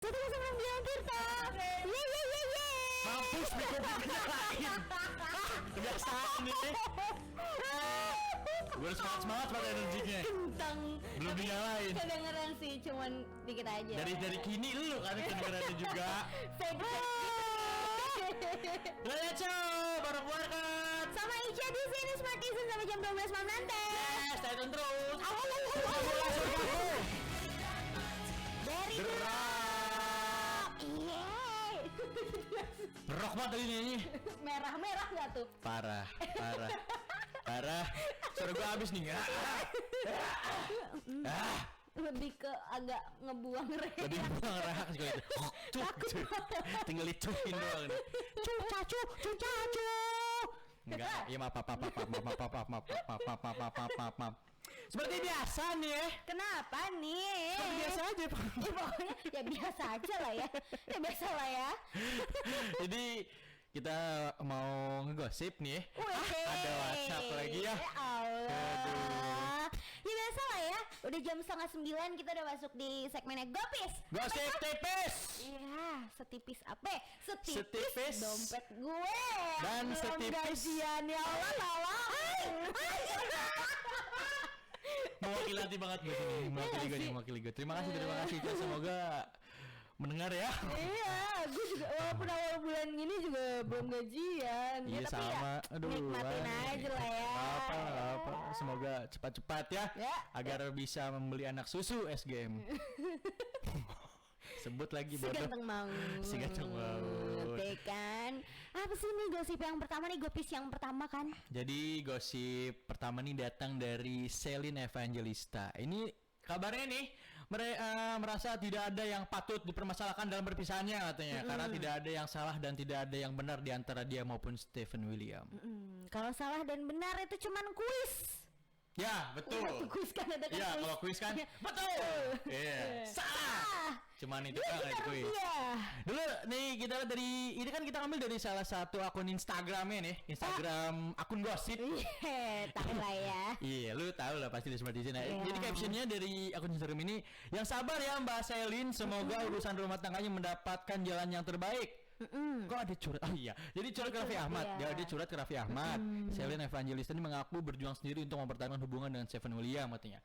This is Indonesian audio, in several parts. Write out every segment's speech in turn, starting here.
Satu sama bilang Tirta. Ye. Mampus mikrofon lain. Kebiasaan nih. Gue harus semangat pakai energinya. Kentang. Belum dinyalain. Kedengeran sih, cuman dikit aja. Dari kini lu kan kedengerannya juga. Feedback. Laya cow, bareng Warkat. Sama Ica di sini Smart Season sampai jam 12 malam nanti. Stay tune terus. Dari Gerak. Yeay. Rock banget tadi ini. Merah-merah nggak tuh? Parah. Suara gue habis nih. Lebih ke agak ngebuang reak. Lebih buang rahak sekali itu. Tinggal dicuin doang nih. Cacu. Enggak, ya maaf. Seperti biasa nih ya. Kenapa nih? Seperti biasa aja. Ya pokoknya ya biasa aja lah ya. Ya biasa lah ya. Jadi kita mau ngegosip nih. Ada WhatsApp lagi ya. Ya Allah. Ya biasa lah ya. Udah jam 8:30 kita udah masuk di segmennya Gopis. Gosip tipis. Iya, setipis apa? Setipis. Dompet gue. Dan Belum setipis. gajian ya Allah, tolong. Mewakili banget gue sini. Mewakili gue. Terima kasih. Cak. Semoga mendengar ya. Iya, gue juga walaupun awal bulan ini juga belum gajian. Iya, tapi sama. ya Aduh, nikmatin aja lah ya. Apa. Semoga cepat-cepat ya, agar bisa membeli anak susu SGM. Sebut lagi Si bodoh. ganteng mau. Kan. Apa sih nih gosip yang pertama nih, Gopis yang pertama kan? Jadi gosip pertama nih datang dari Celine Evangelista. Ini kabarnya nih merasa tidak ada yang patut dipermasalahkan dalam perpisahannya katanya, karena tidak ada yang salah dan tidak ada yang benar di antara dia maupun Stephen William. Kalau salah dan benar itu cuman kuis. Ya, betul. Waktu kuis kan ada kan Ya, kuis. kalau kuis kan betul. Iya. Salah. Cuman itu kan itu kuis. Iya. Dulu nih kita lihat dari ini kan kita ambil dari salah satu akun Instagramnya nih, Instagram akun gosip. Iya, tahu lah ya. Iya, lu tahu lah pasti di Smart Season. Iya. Jadi captionnya dari akun Instagram ini, yang sabar ya Mbak Celine, semoga urusan rumah tangganya mendapatkan jalan yang terbaik. Kok ada curhat? Oh iya, jadi curhat ke Raffi Ahmad. Iya. Dia curhat ke Raffi Ahmad. Celine Evangelista ini mengaku berjuang sendiri untuk mempertahankan hubungan dengan Stephen William katanya.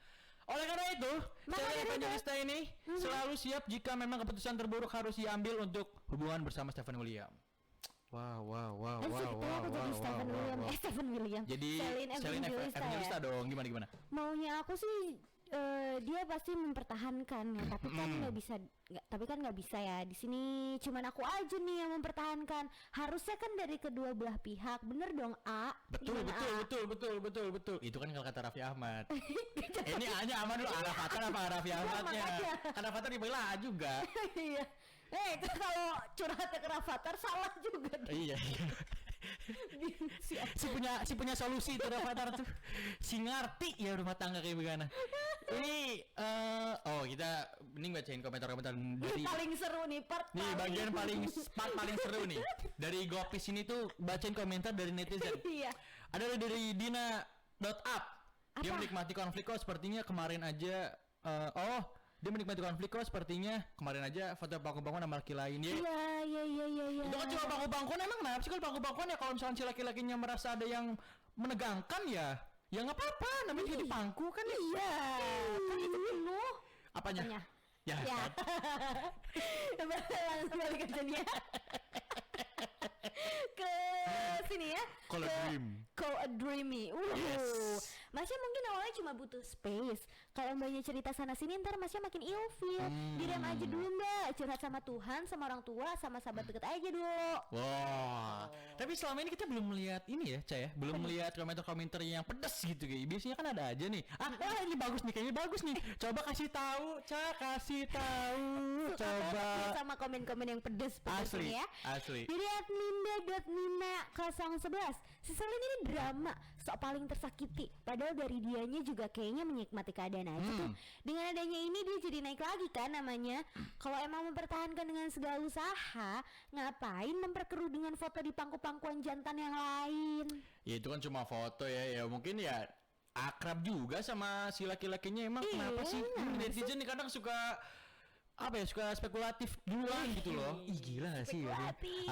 Oleh karena itu, Celine Evangelista ini selalu siap jika memang keputusan terburuk harus diambil untuk hubungan bersama Stephen William. Wow. Kenapa jadi Stephen William? Stephen William. Jadi Celine Evangelista dong, gimana? Maunya aku sih dia pasti mempertahankan ya, tapi kan nggak bisa ya. Di sini cuman aku aja nih yang mempertahankan. Harusnya kan dari kedua belah pihak, bener dong A. Betul. Itu kan kalau kata Raffi Ahmad. Ini hanya aman dulu Arafatar apa Raffi Ahmadnya? Kan Arafatar dibela juga. Iya. Kalau curhatnya ke Rafathar salah juga. Iya. si punya solusi itu Rafathar tuh. Si ngerti ya rumah tangga kayak bagaimana. Ini kita mending bacain komentar-komentar dari paling seru nih part bagian paling seru nih. Dari Gopis ini tuh bacain komentar dari netizen. Iya. Ada dari Dina.up. Dia menikmati konflik kok sepertinya kemarin aja dia menikmati konflik kok sepertinya kemarin aja foto bangku-bangkuan sama laki lain ya. Iya. Itu kan cuma bangku-bangkuan, emang kenapa sih kalau bangku-bangkuan ya, kalau misalnya si laki-lakinya merasa ada yang menegangkan ya nggak apa-apa, namanya juga di bangku kan. Iya. Kan itu penuh. Apanya? Ya. Langsung balik ke sini ya. Ke sini ya. Call a dreamy. Yes. Masnya mungkin awalnya cuma butuh space. Kalau mbaknya cerita sana sini ntar Masnya makin ilfil. Diam aja dulu mbak. Curhat sama Tuhan, sama orang tua, sama sahabat deket aja dulu. Wah. Tapi selama ini kita belum melihat ini ya, Ca ya. Belum melihat komentar-komentar yang pedas gitu kayak. Biasanya kan ada aja nih. Ini bagus nih, kayaknya bagus nih. Coba kasih tahu, Ca, kasih tahu. Coba. Sama komen-komen yang pedas Asli, ya. asli. Jadi @ninda.nina011 si Celine ini drama sok paling tersakiti. Padahal dari dianya juga kayaknya menikmati keadaan aja tuh. Dengan adanya ini dia jadi naik lagi kan namanya. Kalau emang mempertahankan dengan segala usaha, ngapain memperkeruh dengan foto di pangku-pangkuan jantan yang lain? Ya itu kan cuma foto ya mungkin ya akrab juga sama si laki-lakinya. Emang kenapa sih netizen nih kadang suka apa ya, suka spekulatif duluan gitu loh. Ih gila gak sih? Spekulatif.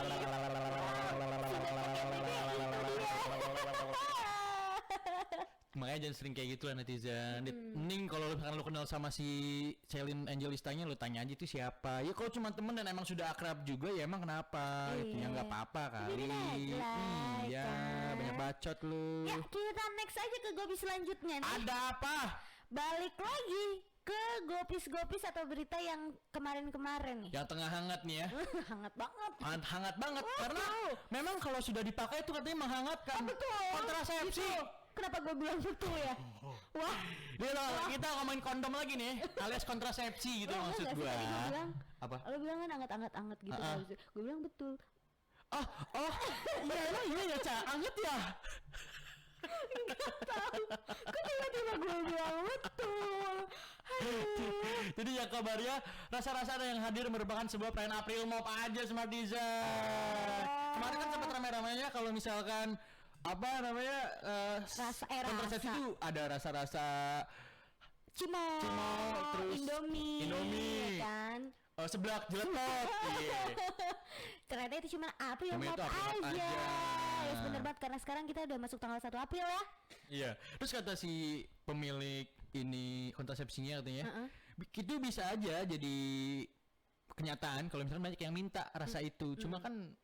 Makanya jangan sering kayak gitu lah netizen. Mending kalau misalkan lu kenal sama si Celine Angelistanya, lu tanya aja itu siapa. Ya kalau cuma temen dan emang sudah akrab juga ya emang kenapa? Itu ya nggak apa-apa kali. Iya, banyak bacot lu. Ya kita next aja ke Gopi selanjutnya nih. Ada apa? Balik lagi ke gopis atau berita yang kemarin-kemarin nih. Yang tengah hangat nih ya. Hangat banget. Hangat banget karena memang kalau sudah dipakai itu katanya menghangatkan. Betul. Kontrasepsi. Kenapa gue bilang betul ya? Wah. Dia kita ngomongin kondom lagi nih, alias kontrasepsi gitu maksud enggak sih, gua. tadi gue bilang, apa? Lo bilang kan anget gitu. Gue bilang betul. Oh, iya emang iya ya, Ca. Anget ya? Enggak tahu. Kok tiba-tiba gue bilang betul. Jadi yang kabarnya rasa-rasa yang hadir merupakan sebuah perayaan April Mop aja Smart Design. Kemarin kan sempat rame-ramenya kalau misalkan apa namanya kontrasepsi itu ada rasa-rasa Cimol, terus Indomie ya kan? Seblak jeletot. Ternyata itu cuma April Cuma Mop itu April Mop aja. aja. Ya bener banget karena sekarang kita udah masuk tanggal 1 April ya. Iya. Terus kata si pemilik ini kontrasepsinya katanya, itu bisa aja jadi kenyataan kalau misalnya banyak yang minta rasa itu. Cuma kan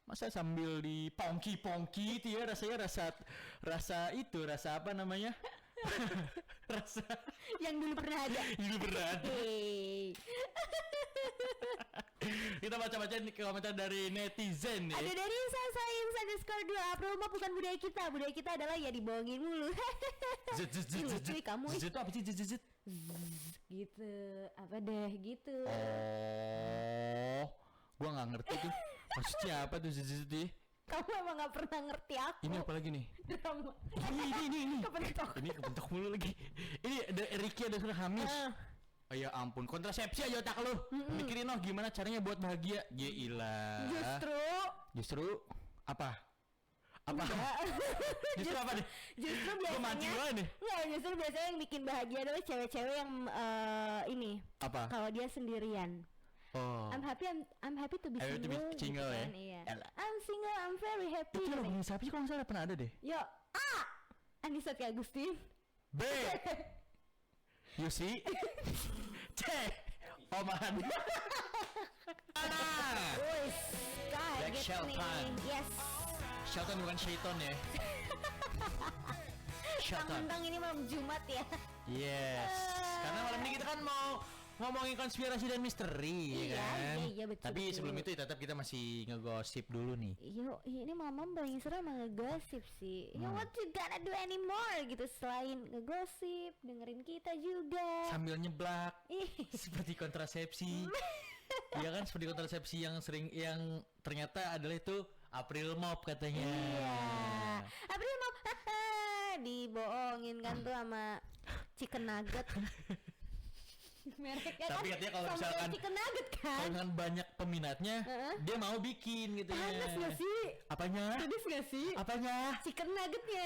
masa sambil di pongki itu ya rasanya rasa apa namanya? Rasa yang dulu pernah ada. Kita baca-baca nih komentar dari netizen nih. Ada dari _2 April Mop bukan budaya kita adalah ya dibohongin mulu. Lucu kamu. Zit itu apa sih? Zit gitu apa deh gitu. Oh, gua nggak ngerti tuh maksudnya apa tuh zit. Kamu emang nggak pernah ngerti aku. Ini apa lagi nih? Drama. Ini Kepentok. Ini kepentok mulu lagi. Ini ada Ricky ada sudah Hamis. Oh ya ampun, kontrasepsi aja otak lu. Mikirin gimana caranya buat bahagia. Gila. Justru apa? Justru apa nih? Justru biasanya justru biasanya yang bikin bahagia adalah cewek-cewek yang ini. Apa? Kalau dia sendirian. Oh. I'm happy to be single. Single gitu ya. Kan, iya. I'm single, I'm very happy. Itu lagu siapa sih kalau nggak salah pernah ada deh. Yo, A. Anissa Ki Agustin. B. Yusi. C. Oman. Wis, Black kaget Shelton. nih. Yes. Shelton bukan Shaiton ya. Shelton. Tentang ini malam Jumat ya. Yes. Karena malam ini kita kan mau ngomongin konspirasi dan misteri Iya, kan. iya, betul, Tapi betul. sebelum itu tetap kita masih ngegosip dulu nih. Yo, ini mama paling seru emang ngegosip sih. Ya what you gonna do anymore gitu selain ngegosip, dengerin kita juga. Sambil nyeblak Ih. seperti kontrasepsi. Iya kan seperti kontrasepsi yang ternyata adalah itu April Mop katanya. Iya. April Mop. Dibohongin kan tuh sama Chicken Nugget. Mereknya Tapi kan katanya kalau sama misalkan Chicken Nugget kan. Kalau misalkan banyak peminatnya, dia mau bikin gitu ya. Panas gak sih? Apanya? Pedes gak sih? Apanya? Chicken Nuggetnya.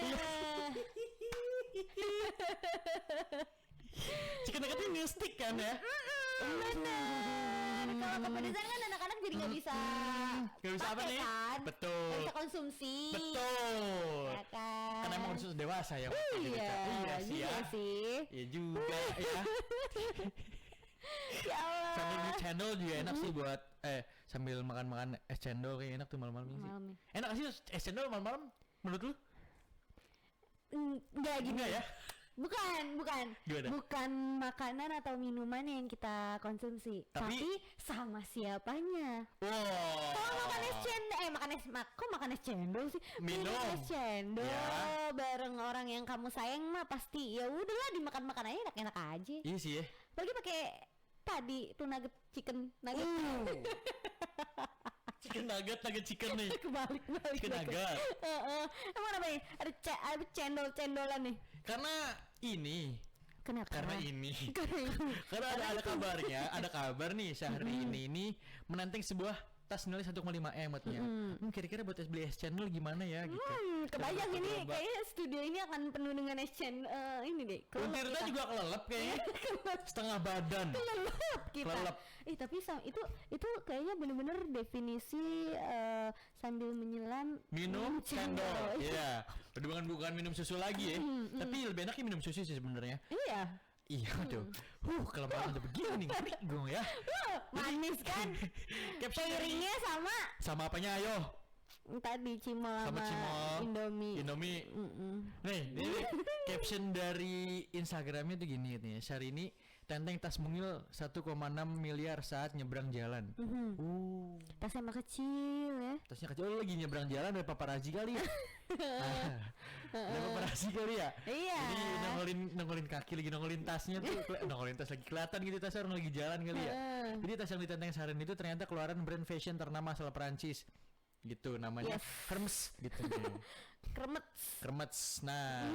Chicken nugget ini stick kan ya? Bener. Kalau kepedesan kan anak-anak jadi nggak bisa. Nggak bisa apa pakai nih? Kan? Betul. Nggak bisa konsumsi. Betul. Ya kan. Karena emang udah dewasa ya. Iya. Iya sih ya. Iya sih. Iya juga ya. Ya Allah. Sambil di channel juga enak sih buat sambil makan-makan es cendol kayak enak tuh malam-malam ini sih. Malam. Enak sih es cendol malam-malam menurut lu? Enggak gini. Enggak ya? Bukan. Gimana? Bukan makanan atau minuman yang kita konsumsi, tapi sama siapanya. Wow. Kalau makan es cendol, kok makan es cendol sih? Minum es cendol ya. bareng orang yang kamu sayang mah pasti ya udahlah dimakan-makan aja enak-enak aja. Iya sih ya. Apalagi pakai tadi tuh nugget chicken nugget. Chicken nugget chicken nih. Kebalik. Chicken nugget. Emang apa nih? Ada cendol-cendolan nih. Karena ini. Kenapa? Karena ada kabarnya, ada kabar nih Syahrini ini menenteng sebuah tas nilai 1,5 M katanya. Kira-kira buat beli S channel gimana ya gitu. Kebayang Coba ini coba. kayaknya studio ini akan penuh dengan ini deh. Tirta juga kelelep kayaknya. Setengah badan. Kelelep kita. Kelelep. Tapi itu kayaknya bener-bener definisi sambil menyelam Minum cendol. Iya. Bukan minum susu lagi ya. Tapi lebih enaknya minum susu sih sebenarnya. Iya tuh. Kelamaan udah begini ngeri gue ya. Manis kan. Pairingnya sama apanya ayo? Tadi cimol Sama cimol, Indomie. Nih, ini caption dari Instagramnya tuh gini katanya. Syahrini tenteng tas mungil 1,6 miliar saat nyebrang jalan. Tasnya emang kecil ya. Tasnya kecil. Lagi nyebrang jalan ada paparazi kali ya. Ada paparazi kali ya. Iya. Jadi nongolin kaki lagi nongolin tasnya tuh. Nongolin tas lagi kelihatan gitu tasnya orang lagi jalan kali ya. Jadi tas yang ditenteng Syahrini itu ternyata keluaran brand fashion ternama asal Perancis. Gitu namanya. Hermes gitu. Kermets. Nah,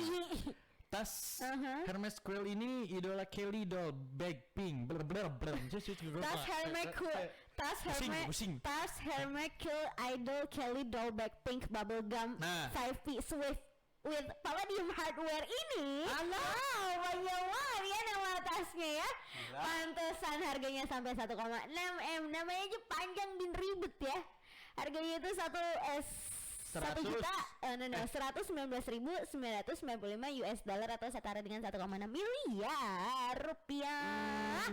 tas Hermes Quill ini idola Kelly doll bag pink. Tas Hermes Quill idol Kelly doll bag pink bubble gum 5 piece with palladium hardware ini. Banyak banget ya nama tasnya ya. Pantesan harganya sampai 1,6 M. Namanya aja panjang dan ribet ya. Harganya itu 119.995 US dollar atau setara dengan 1,6 miliar rupiah.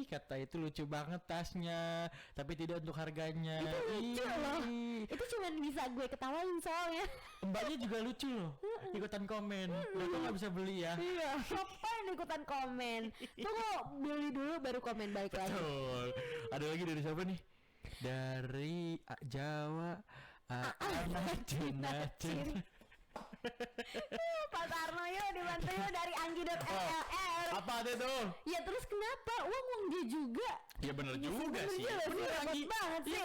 Kata itu lucu banget tasnya, tapi tidak untuk harganya. Itu lucu loh. Itu cuma bisa gue ketawain soalnya. Mbaknya juga lucu loh, ikutan komen. Kenapa nggak bisa beli ya? Iya, ngapain ikutan komen? Tunggu beli dulu baru komen balik lagi. Betul. Ada lagi dari siapa nih? Dari Jawa. Anak Cina. Pak Tarno yuk dibantu yuk dari Anggi.LL. Apa itu? Ya terus kenapa? Uang dia juga. Ya bener juga sih. Bener Anggi banget sih.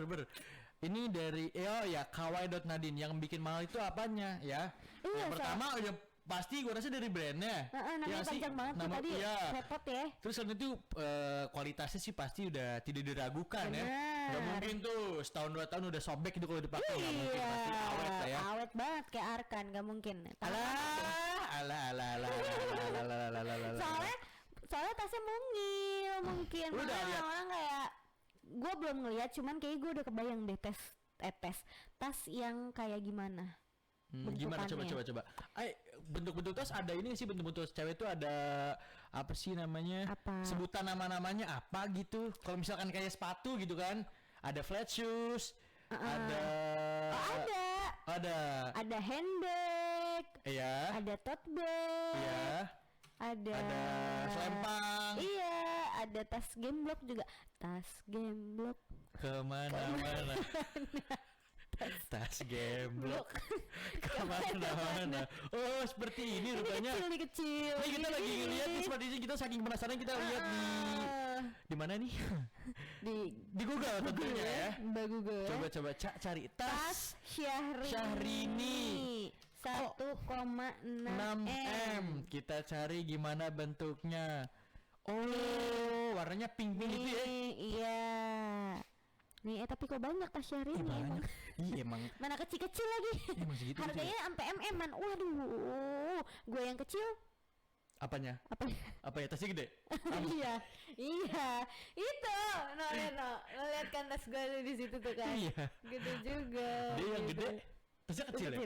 Bener. Ini dari Kawai.Nadine yang bikin mahal itu apanya ya? Yang pertama udah pasti gue rasa dari brandnya. Namanya panjang banget tuh tadi. Repot ya. Terus selain itu kualitasnya sih pasti udah tidak diragukan ya. Gak mungkin tuh setahun 2 tahun udah sobek itu kalau dipakai. Gak mungkin, pasti awet lah ya. Awet banget kayak Arkan, gak mungkin. Alah. Soalnya tasnya mungil mungkin. Orang kayak gue belum ngeliat, cuman kayak gue udah kebayang deh tas yang kayak gimana. Gimana coba. Bentuk-bentuk tas ada ini sih, bentuk-bentuk cewek itu ada apa sih namanya? Sebutan nama-namanya apa gitu. Kalau misalkan kayak sepatu gitu kan, ada flat shoes, ada handbag, ada tote bag, ada selempang, ada tas game block juga, kemana-mana. Tas gemblok kemana-mana. Oh seperti ini rupanya. Ini kecil. Ini kita lagi ngeliat nih, seperti ini kita saking penasaran kita lihat di mana nih? Di Google tentunya ya. Mbak Google. Coba cari tas Syahrini 1,6 M. Kita cari gimana bentuknya. Warnanya pink itu ya. Iya. Nih tapi kok banyak tas Syahrini emang. Iya emang. Mana kecil-kecil lagi. Harganya sampai MM-an. Waduh. Gue yang kecil. Apanya? Apa ya, tasnya gede? Iya. Itu. No. Lo lihat kan tas gue di situ tuh kan. Iya. Gede juga. Dia yang gede. Tasnya kecil ya?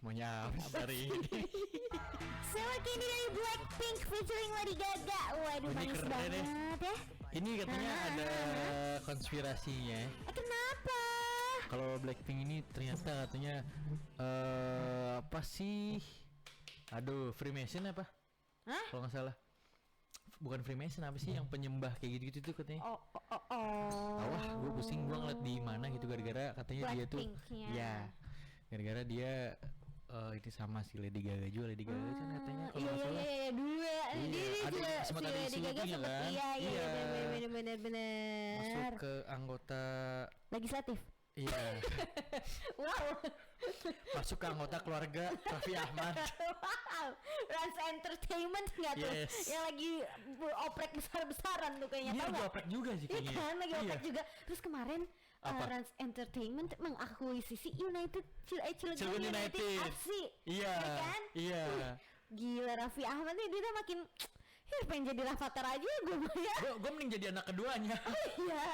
Mau nyampe hari ini. Selagi ini dari Blackpink featuring Lady Gaga. Waduh, manis banget ya. Ini katanya ada konspirasinya. Kenapa? Kalau Blackpink ini ternyata katanya apa sih? Aduh, Freemason apa? Kalau nggak salah. Bukan Freemason, apa sih yang penyembah kayak gitu-gitu tuh katanya. Wah, gue pusing, gue ngeliat di mana gitu gara-gara katanya dia tuh. Ya. Gara-gara dia ini sama si Lady Gaga juga. Lady Gaga kan katanya kalau nggak salah. Iya dulu ya. Dia si Lady Gaga sempet bener. Masuk ke anggota legislatif. Iya. Wow. Masuk ke anggota keluarga Raffi Ahmad. Wow. Rans Entertainment nggak tuh? Yes. Yang lagi oprek besar-besaran tuh kayaknya. Dia Tahu lagi nggak? oprek juga sih Iya kayaknya. kan lagi Iya. oprek juga. Terus kemarin Apa? Rans Entertainment mengakuisisi United Cilegon Cilegon United United. FC. Iya. Ya kan? Iya. Gila Raffi Ahmad nih dia makin pengen jadi Rafathar aja gue mah ya. Gue mending jadi anak keduanya. Iya.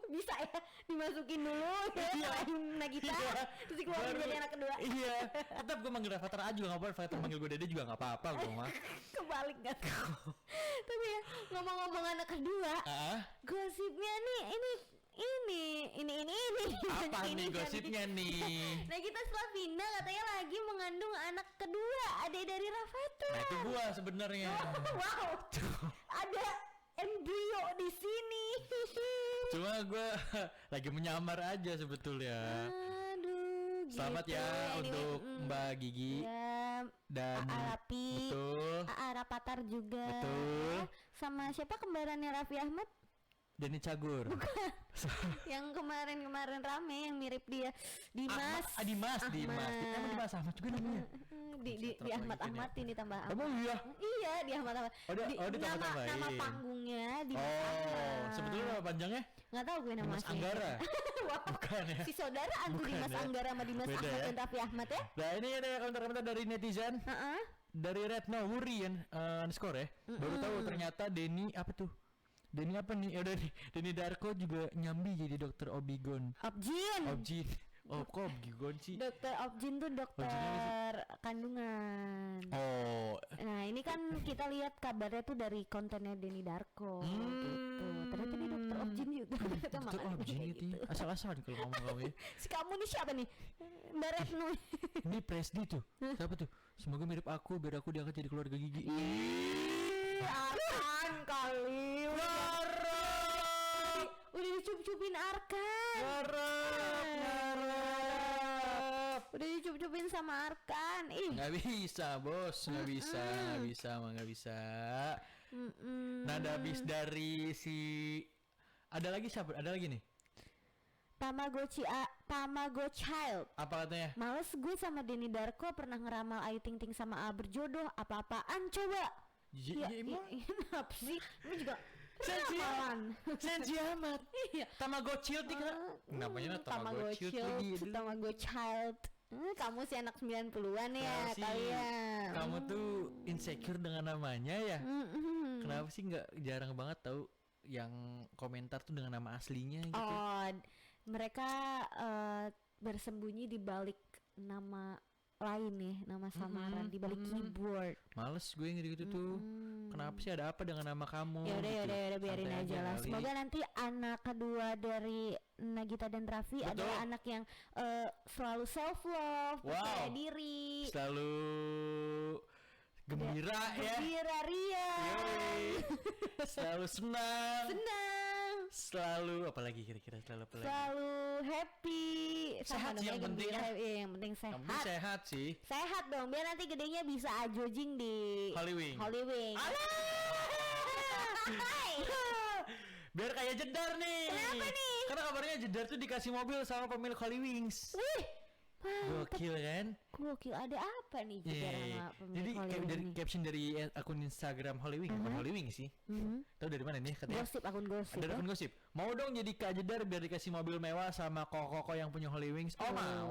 Bisa ya dimasukin dulu ya Iya. selain Nagita Iya. terus dikeluarin Baru- jadi anak kedua. Iya. Tetap gue manggil Rafathar aja juga nggak apa-apa. Rafathar manggil gue Dede juga nggak apa-apa gue mah. Kebalik gak tuh? Tapi ya ngomong-ngomong anak kedua, Ah, gosipnya nih ini apa Ini nih jadi- gosipnya nih? Nagita Slavina katanya lagi mengandung anak kedua, adik dari Rafathar. Nah itu gua sebenarnya. Wow, ada embrio di sini. Cuma gua lagi menyamar aja sebetulnya. Aduh, Selamat gitu. ya Anyway, untuk Mbak Gigi ya, dan Arapi, betul Rafathar juga. Betul. Sama siapa kembarannya Raffi Ahmad? Denny Cagur. Yang kemarin rame yang mirip dia, Dimas. Dimas. Emang Dimas Ahmad juga namanya. Di Ahmad Ahmadin ditambah Ahmad. Emang iya. Iya, di Ahmad Ahmad. Ditambah-tambahin. Nama panggungnya Dimas Ahmad. Sebetulnya nama panjangnya Nggak tahu gue nama Dimas aslinya. Anggara. Wah, Bukan ya? si saudaraan tuh Bukan Dimas ya? Anggara sama Dimas Beda Ahmad ya? dan Raffi Ahmad ya. Nah ini ada komentar-komentar dari netizen. Heeh. Dari Retno Wurian underscore ya. Baru tahu ternyata Denny apa tuh? Denny apa nih? Ya udah nih. Denny Darko juga nyambi jadi dokter Obigon. Objin. Objin. Oh kok Obigon sih? Dokter Objin tuh dokter kandungan. Oh. Nah ini kan kita lihat kabarnya tuh dari kontennya Denny Darko gitu. Ternyata dia dokter Objin juga. Ternyata Dokter makanya Objin kayak itu asal-asalan kalau ngomong kamu ya. Si kamu nih siapa nih? Mbak Retno. Ini Presdi tuh. Siapa tuh? Semoga mirip aku biar aku diangkat jadi keluarga Gigi. Arkan kali. Udah dicup-cupin Arkan. Ngarep. Udah dicup-cupin sama Arkan. Ih. Nggak bisa bos, nggak bisa, nggak bisa. Nah, ada habis dari si ada lagi siapa? Ada lagi nih. Tamago Child. Apa katanya? Males gue sama Denny Darko pernah ngeramal Ayu Ting Ting sama A berjodoh. Apa-apaan coba? Ya, emang kenapa sih? Ini juga sensi ramalan. sensi amat. Iya. Tamagotchi kan? Namanya Tamagotchi lagi. Tamago Child. Kamu sih anak 90-an ya Kenapa sih kalian. kamu tuh insecure dengan namanya ya? Kenapa sih nggak jarang banget tahu yang komentar tuh dengan nama aslinya gitu? Oh, mereka bersembunyi di balik nama lain nih, nama samaran di balik keyboard. Males gue yang gitu-gitu tuh. Kenapa sih ada apa dengan nama kamu? Ya udah biarin Santai aja lah. kali. Semoga nanti anak kedua dari Nagita dan Raffi Betul. adalah anak yang selalu self love, percaya diri, Selalu gembira ya. gembira ria, Yoi. Selalu senang. Selalu apalagi kira-kira selalu apa lagi? selalu happy. Sehat sih yang penting ya. Yang penting sehat. Kamu sehat sih. Sehat dong, biar nanti gedenya bisa ajojing di Hollywing. Hollywing. Hai. Biar kayak Jedar nih. Kenapa nih? Karena kabarnya Jedar tuh dikasih mobil sama pemilik Hollywings. Wih, Gokil kan? gokil. Ada apa nih Iya. Jedar sama pemilik Jadi kayak Hollywing dari nih? caption dari akun Instagram Hollywing, bukan Hollywing sih. Tahu dari mana nih katanya? Gosip, akun gosip Ada ya? akun gosip. Mau dong jadi Kak Jedar biar dikasih mobil mewah sama koko yang punya Hollywings. Oh, mau.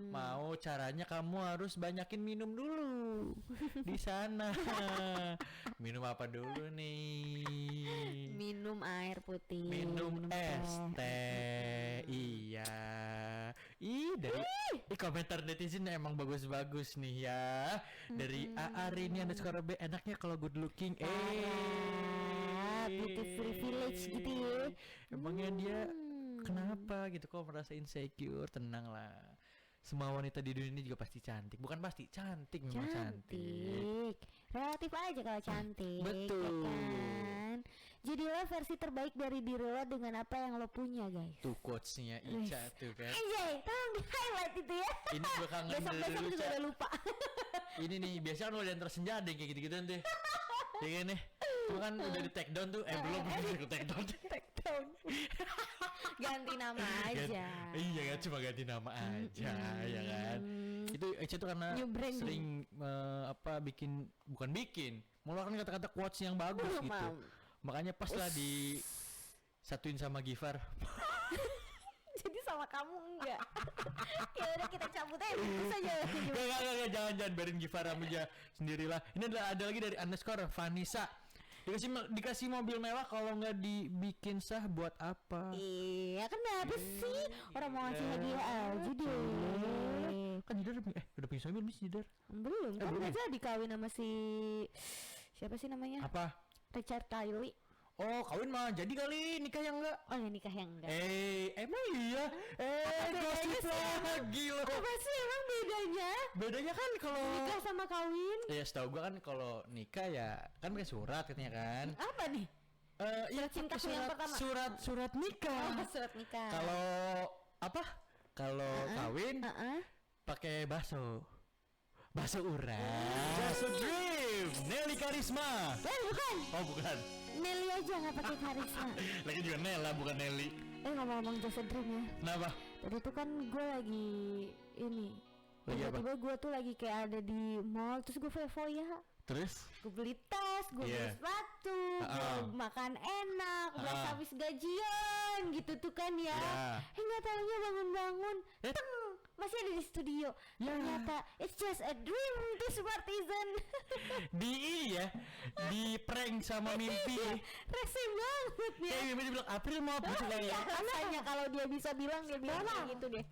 Mau, caranya kamu harus banyakin minum dulu di sana. Minum apa dulu nih? Minum air putih. Minum es teh. Iya. Dari komentar netizen emang bagus-bagus nih ya. Dari Arini underscore B, enaknya kalau good looking. Beauty privilege gitu ya. Emangnya dia kenapa gitu kok merasa insecure? Tenang lah. Semua wanita di dunia ini juga pasti cantik. Bukan pasti, cantik memang cantik. Relatif aja kalau cantik. Betul. Ya kan? Jadilah versi terbaik dari diri lo dengan apa yang lo punya, guys. Tuh quotes-nya Ica tuh kan. Anjay, tolong di highlight itu ya. Ini gue kangen Besok-besok dulu, juga Ca. udah lupa. Ini nih biasanya kan lo dan tersenja ada yang kayak gitu-gitu nanti. Ya kan nih. Itu kan udah di take down tuh, belum di take down. Ganti nama aja. Iya kan, cuma ganti nama aja, ya kan. Itu Ece tuh karena New branding. sering bukan bikin, mengeluarkan kata-kata quotes yang bagus gitu. Makanya pas lah di satuin sama Gifar. Jadi sama kamu enggak? Ya udah kita cabut aja terus aja. Gak, jangan biarin Gifar aja sendirilah. Ini ada lagi dari underscore Vanessa. Dikasih mobil mewah kalau nggak dibikin sah buat apa? Iya kenapa sih? Orang mau ngasih hadiah aja deh. Kan Jidar udah punya suami belum sih Jidar? Belum, kan belum nggak jadi kawin sama si siapa sih namanya? Apa? Richard Kylie. Oh kawin mah jadi kali, nikah yang enggak? Oh ya nikah yang enggak. Emang iya? Gosip lagi loh. Apa sih emang bedanya? Bedanya kan kalau Nikah sama kawin? ya setahu gua kan kalau nikah ya kan pakai surat katanya kan. Apa nih? Iya Surat cintaku yang pertama. Surat nikah. Oh, surat nikah. Kalau apa? Kalau kawin pakai bakso urat. Bakso Dream, Nelly Karisma. Bukan. Oh bukan. Nelly aja nggak pakai karisma. Lagi juga Nella bukan Nelly. Ngomong-ngomong Jasa Dream ya. Kenapa? Tadi tuh kan gue lagi ini. Lagi apa? Tiba-tiba gue tuh lagi kayak ada di mall terus gue foya. Terus? Gue beli tas, gue beli sepatu, gue makan enak, berasa habis gajian gitu tuh kan ya. Nggak taunya bangun-bangun, masih ada di studio. Ternyata it's just a dream to Smartisan. Di prank sama mimpi. Rese banget ya. Kayak mimpi dibilang April mau gitu kayak. Ya rasanya kalau dia bisa bilang dia bilang kayak gitu deh.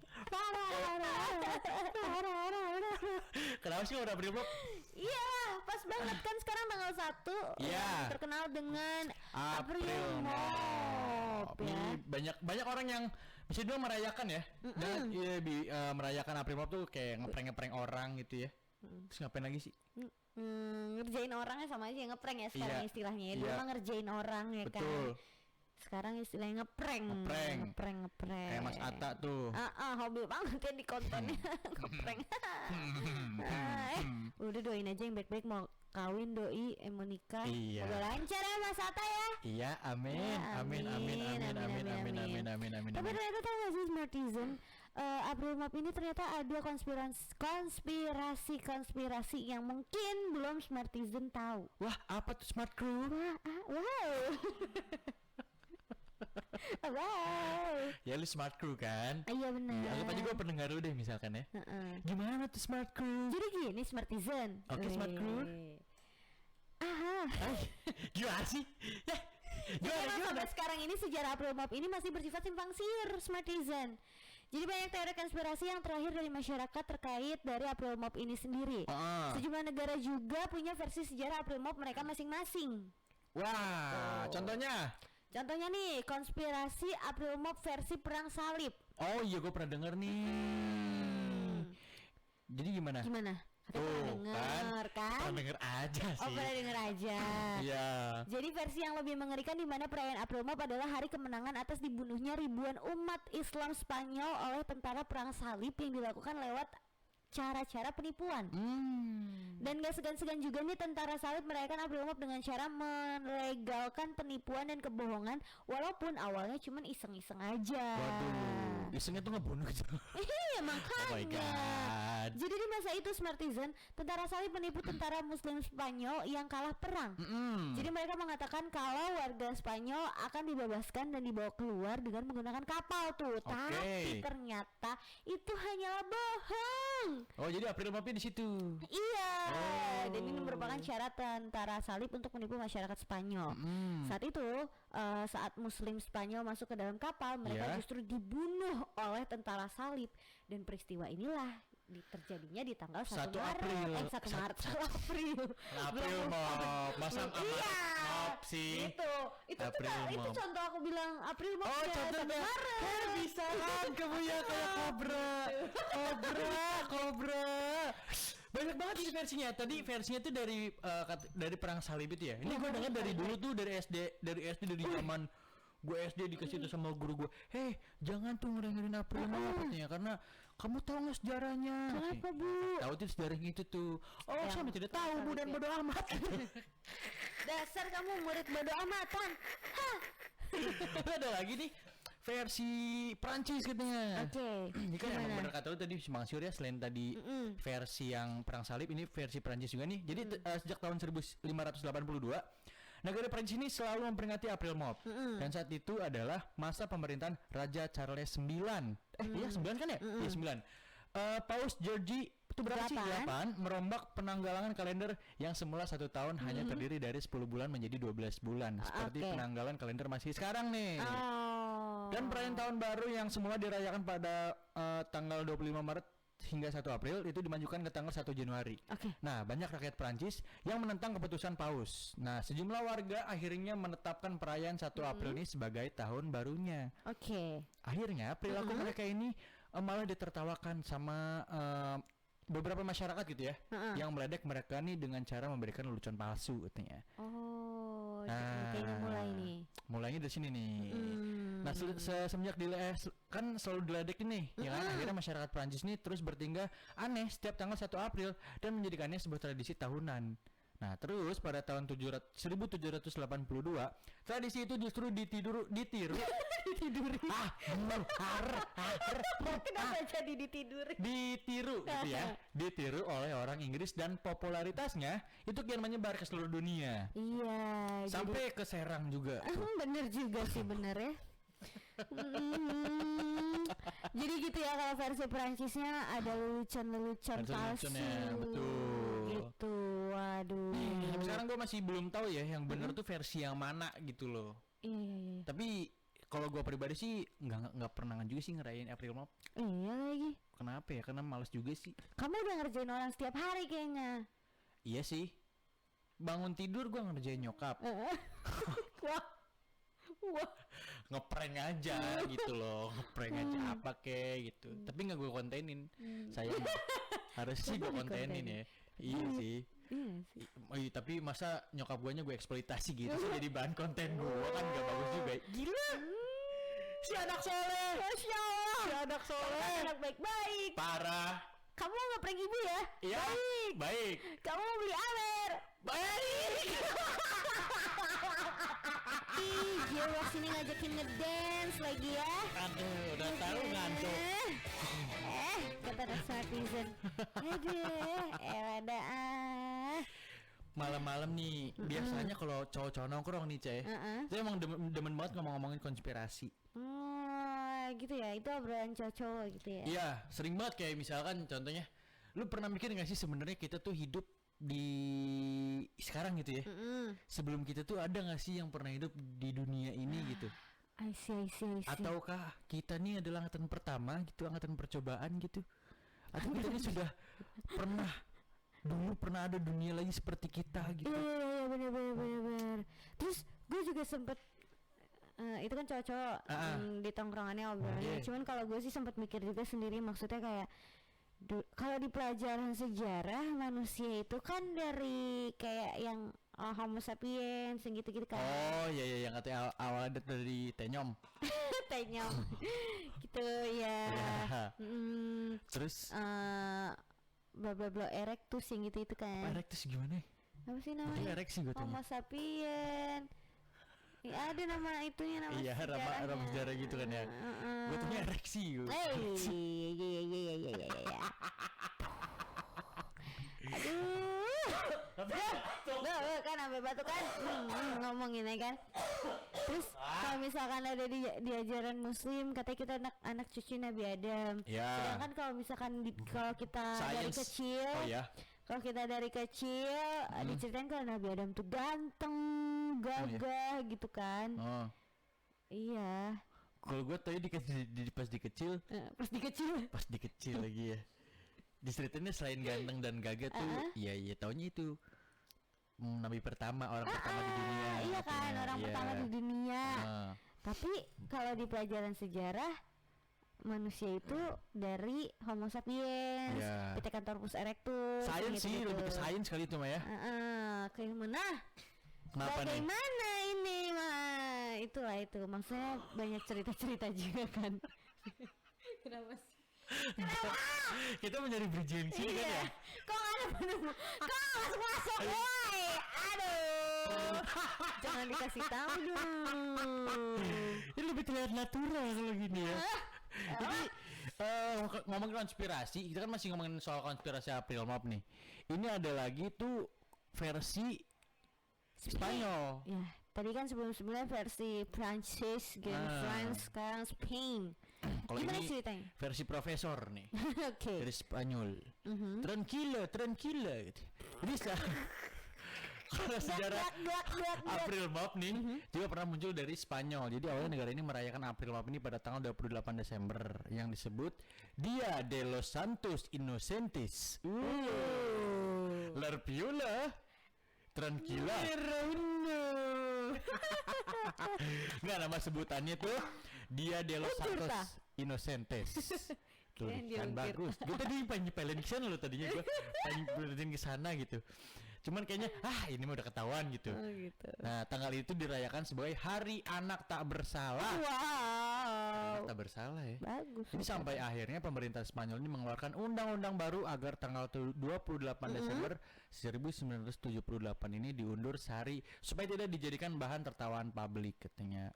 Kenapa sih orang April Mop? Iya, pas banget kan sekarang tanggal 1 terkenal dengan April Mop ya. Banyak orang yang bisa juga merayakan ya. Dan merayakan April Mop tuh kayak ngeprank orang gitu ya. Terus ngapain lagi sih? Ngerjain orangnya sama aja ngeprank ya sekarang istilahnya ya. Dulu mah ngerjain orang ya kan. Sekarang istilahnya ngeprank. Kayak Mas Atta tuh. Hobi banget ya di kontennya ngeprank. Udah doain aja yang baik-baik mau kawin doi, mau nikah. Semoga lancar ya Mas Atta ya. Iya, amin. Tapi ternyata tau gak sih Smartisan, April Mop ini ternyata ada konspirasi yang mungkin belum Smartisan tahu. Wah, apa tuh Smart Crew? Wow. Ya lu Smart Crew kan? Iya benar. Anggap aja gue pendengar lu deh misalkan ya. Gimana tuh Smart Crew? Jadi gini Smartisan. Oke, Smart Crew. Gimana sih? Gimana sampai sekarang ini sejarah April Mop ini masih bersifat simpang siur Smartisan. Jadi banyak teori konspirasi yang terakhir dari masyarakat terkait dari April Mop ini sendiri. Sejumlah negara juga punya versi sejarah April Mop mereka masing-masing. Wah, contohnya nih konspirasi April Mop versi perang salib. Oh iya, gue pernah denger nih. Jadi gimana? Pernah denger kan? Pernah denger aja sih. Pernah denger aja. Iya. Jadi versi yang lebih mengerikan di mana perayaan April Mop adalah hari kemenangan atas dibunuhnya ribuan umat Islam Spanyol oleh tentara perang salib yang dilakukan lewat cara-cara penipuan. Dan gak segan-segan juga nih tentara salib merayakan April Mop dengan cara melegalkan penipuan dan kebohongan walaupun awalnya cuman iseng-iseng aja. Waduh, isengnya tuh ngebunuh gitu. Iya makanya. Oh my God. Jadi di masa itu Smartisan, tentara salib menipu tentara Muslim Spanyol yang kalah perang. Jadi mereka mengatakan kalau warga Spanyol akan dibebaskan dan dibawa keluar dengan menggunakan kapal tuh. Tapi ternyata itu hanyalah bohong. Oh jadi April Mop di situ. Iya. Dan ini merupakan syarat tentara salib untuk menipu masyarakat Spanyol. Saat itu saat Muslim Spanyol masuk ke dalam kapal, mereka justru dibunuh oleh tentara salib. Dan peristiwa inilah terjadinya di tanggal 1 April. 1 April Mop. Masa Mop sih. Itu contoh aku bilang April Mop ya 1 Maret. Bisa kan kamu ya kayak Kobra. Banyak banget sih versinya. Tadi versinya tuh dari perang salib itu ya. Ini gue dengar dari dulu tuh dari SD dari zaman gue SD dikasih itu sama guru gue. Jangan tuh ngedengerin April Mop katanya karena kamu tahu nggak sejarahnya? Kenapa, Bu? Tahu tuh sejarahnya itu tuh. Oh, Yang saya tidak tahu, Bu, dan bodo amat. Dasar kamu murid bodo amatan. Hah. Ada lagi nih versi Prancis katanya. Oke. Ini kan emang Gimana? bener kata lu tadi Mang Syur ya, selain tadi versi yang perang salib, ini versi Prancis juga nih. Jadi sejak tahun 1582 negara Prancis ini selalu memperingati April Mop. Dan saat itu adalah masa pemerintahan Raja Charles IX. Iya 9 kan ya? Iya 9. Paus Georgi itu berapa sih? 8 merombak penanggalan kalender yang semula 1 tahun hanya terdiri dari 10 bulan menjadi 12 bulan. Seperti penanggalan kalender masih sekarang nih. Oh. Dan perayaan tahun baru yang semula dirayakan pada tanggal 25 Maret hingga 1 April itu dimajukan ke tanggal 1 Januari. Oke. Nah, banyak rakyat Prancis yang menentang keputusan Paus. Nah, sejumlah warga akhirnya menetapkan perayaan 1 April ini sebagai tahun barunya. Oke. Akhirnya perilaku mereka ini malah ditertawakan sama beberapa masyarakat gitu ya, yang meledek mereka nih dengan cara memberikan lelucon palsu katanya. Oh, kayaknya mulai nih. Mulainya dari sini nih. Nah, semenjak kan selalu diledekin nih, ya kan? Akhirnya masyarakat Prancis nih terus bertingkah aneh setiap tanggal 1 April dan menjadikannya sebuah tradisi tahunan. Nah, terus pada tahun 1782, tradisi itu justru ditiru. Kenapa jadi ditiduri? Ditiru gitu ya. Ditiru oleh orang Inggris dan popularitasnya itu kian menyebar ke seluruh dunia. Iya. Sampai ke Serang juga. Bener juga sih, bener ya. Jadi gitu ya, kalau versi Perancisnya ada lelucon palsu. Betul. Gitu, waduh. Sampai sekarang gue masih belum tahu ya yang bener tuh versi yang mana gitu loh. Iya. Tapi kalau gue pribadi sih nggak pernah juga sih ngerayain April Mop. Iya lagi. Kenapa ya? Karena males juga sih. Kamu udah ngerjain orang setiap hari kayaknya. Iya sih. Bangun tidur gue ngerjain nyokap. Wah. Ngeprank aja gitu loh, ngeprank aja apa kek gitu. Tapi nggak gue kontenin. Sayang. Harus sih gue kontenin ya. Iya sih. Tapi masa nyokap gue gue eksploitasi gitu sih jadi bahan konten gue, kan gak bagus juga. Gila. Si anak soleh. Masya Allah. Si anak soleh. Anak baik-baik. Parah. Kamu mau ngeprank ibu ya? Iya. Baik. Kamu mau beli amer? Baik. Dia sini ngajakin ngedance lagi ya. Aduh, udah tahu ngantuk. Kata anak netizen. Aduh, ada Malam-malam nih biasanya kalau cowok-cowok nongkrong nih Ceh, saya emang demen banget ngomongin konspirasi. Gitu ya, itu obrolan cowok gitu ya. Iya, sering banget kayak misalkan contohnya, lu pernah mikir nggak sih sebenarnya kita tuh hidup di sekarang gitu ya? Sebelum kita tuh ada nggak sih yang pernah hidup di dunia ini gitu? I see. Ataukah kita nih adalah angkatan pertama gitu, angkatan percobaan gitu? Atau kita ini sudah pernah ada dunia lagi seperti kita gitu? Iya, bener. Terus gue juga sempet itu kan cowok-cowok di tongkrongannya obrolannya. Cuman kalau gue sih sempet mikir juga sendiri, maksudnya kayak kalau di pelajaran sejarah manusia itu kan dari kayak yang Homo sapiens yang gitu-gitu kan. Oh iya yang katanya awalnya dari Tenyom. Tenyom. Gitu ya. Terus bla bla bla erectus yang gitu itu kan. Erectus gimana? Apa sih namanya? Ereksi gue tanya. Homo sapiens. Ya, ada nama itunya, nama iya, nama sejarah gitu kan ya. Gue tanya ereksi gue. Iya. Aduh, kan sampai batu kan ngomongin ya kan. Terus kalau misalkan ada di ajaran Muslim katanya kita anak cucu Nabi Adam. Sedangkan kalau misalkan kalau kita dari kecil, kalau kita dari kecil diceritain kalau Nabi Adam tuh ganteng, gagah gitu kan. Iya. Kalau gue tadi pas di kecil lagi ya. Diceritainnya selain ganteng dan gagah tuh, iya taunya itu nabi pertama, orang pertama di dunia. Iya kan, orang pertama di dunia. Tapi kalau di pelajaran sejarah manusia itu dari Homo sapiens, Pithecanthropus erectus. Sains sih, lebih ke sains kali itu mah ya. Kayak mana? Bagaimana ini mah? Itulah itu. Maksudnya banyak cerita-cerita juga kan. Kenapa sih? Kita mencari bridging sini kan ya. Kok nggak ada penemu? Kok masuk, woi, aduh, jangan dikasih tahu dong. Ini lebih terlihat natural kalau gini ya. Jadi ngomongin konspirasi, kita kan masih ngomongin soal konspirasi April Mop nih. Ini ada lagi tuh versi Spanyol. Ya, tadi kan sebelum-sebelumnya versi Prancis, France, sekarang Spain. Kalau Gimana ini ceritanya? versi profesor nih. Oke. Dari Spanyol. Tranquila gitu. Jadi kalau sejarah April Mop nih juga pernah muncul dari Spanyol. Jadi awalnya negara ini merayakan April Mop ini pada tanggal 28 Desember yang disebut Dia de los Santos Inocentes. Larpiola Tranquila. Enggak, nama sebutannya tuh Dia de los Santos Inocentes. Tuh kan bagus. Gue tadi pengen ke sana lo tadinya, gue pengen ke sana gitu. Cuman kayaknya ini mah udah ketahuan gitu. Oh, gitu. Nah, tanggal itu dirayakan sebagai Hari Anak Tak Bersalah. Wow. Anak tak bersalah ya. Bagus. Jadi sampai akhirnya pemerintah Spanyol ini mengeluarkan undang-undang baru agar tanggal 28 Desember 1978 ini diundur sehari supaya tidak dijadikan bahan tertawaan publik katanya.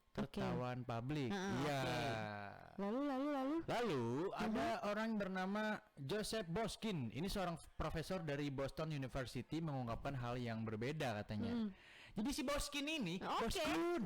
Tertawaan publik. Iya. Lalu ada orang bernama Joseph Boskin. Ini seorang profesor dari Boston University mengungkapkan hal yang berbeda katanya. Jadi si Boskin ini, Boskin.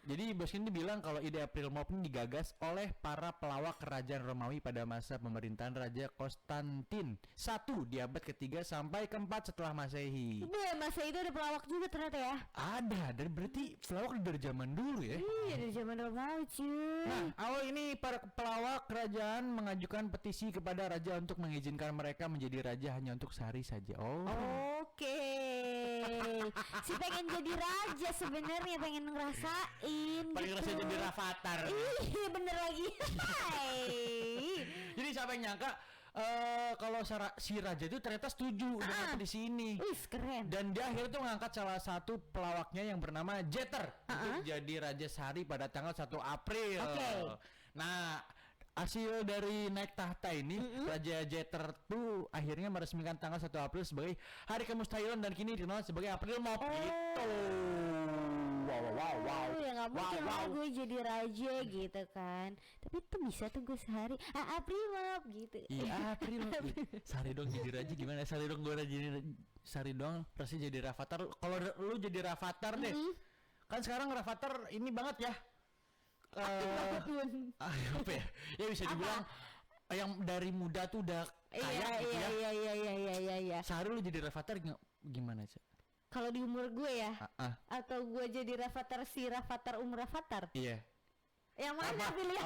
Jadi Boskin ini bilang kalau ide April Mop ini digagas oleh para pelawak kerajaan Romawi pada masa pemerintahan Raja Konstantin I di abad ke-3 sampai ke-4 setelah Masehi. Masa itu ada pelawak juga ternyata ya? Ada, dan berarti pelawak dari zaman dulu ya? Iya, dari zaman Romawi cuy. Nah, awal ini para pelawak kerajaan mengajukan petisi kepada raja untuk mengizinkan mereka menjadi raja hanya untuk sehari saja. Oke. Si pengen jadi raja sebenarnya, pengen ngerasain. Paling gitu. ngerasa jadi Rafathar. Iya bener lagi. Jadi siapa yang nyangka kalau si raja itu ternyata setuju dengan petisi ini. Keren. Dan dia akhirnya tuh ngangkat salah satu pelawaknya yang bernama Jeter untuk jadi raja sehari pada tanggal 1 April. Nah, hasil dari naik tahta ini, Raja Jeter tuh akhirnya meresmikan tanggal 1 April sebagai hari kemustahilan dan kini dikenal sebagai April Mop. Gitu. Wow. Ya nggak mungkin lah gue jadi raja gitu kan. Tapi tuh bisa tuh gue sehari April Mop gitu. Iya, April Mop. Sehari dong jadi raja gimana? Sehari dong gue sehari dong rasanya jadi Rafathar. Kalau lu jadi Rafathar deh. Kan sekarang Rafathar ini banget ya. Apa ya? Ya bisa dibilang yang dari muda tuh udah kaya gitu ya. Iya. Sehari lu jadi Rafathar gimana sih? Kalau di umur gue ya, atau gue jadi Rafathar si Rafathar Rafathar? Iya. Yang mana pilih?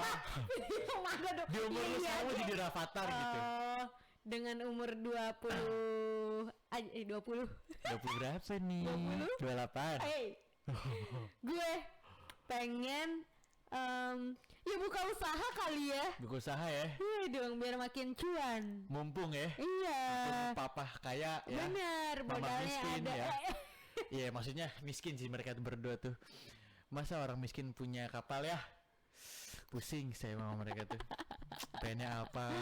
Yang mana dong? Di umur lu sekarang lu jadi Rafathar gitu. Dengan umur 20 berapa nih? 28. Gue pengen ya buka usaha kali ya. Buka usaha ya? Iya dong, biar makin cuan. Mumpung ya? Iya. Mumpung papa kaya ya. Bener, modalnya miskin, ada ya. Iya, maksudnya miskin sih mereka berdua tuh. Masa orang miskin punya kapal ya? Pusing saya sama mereka tuh. Pengennya apa?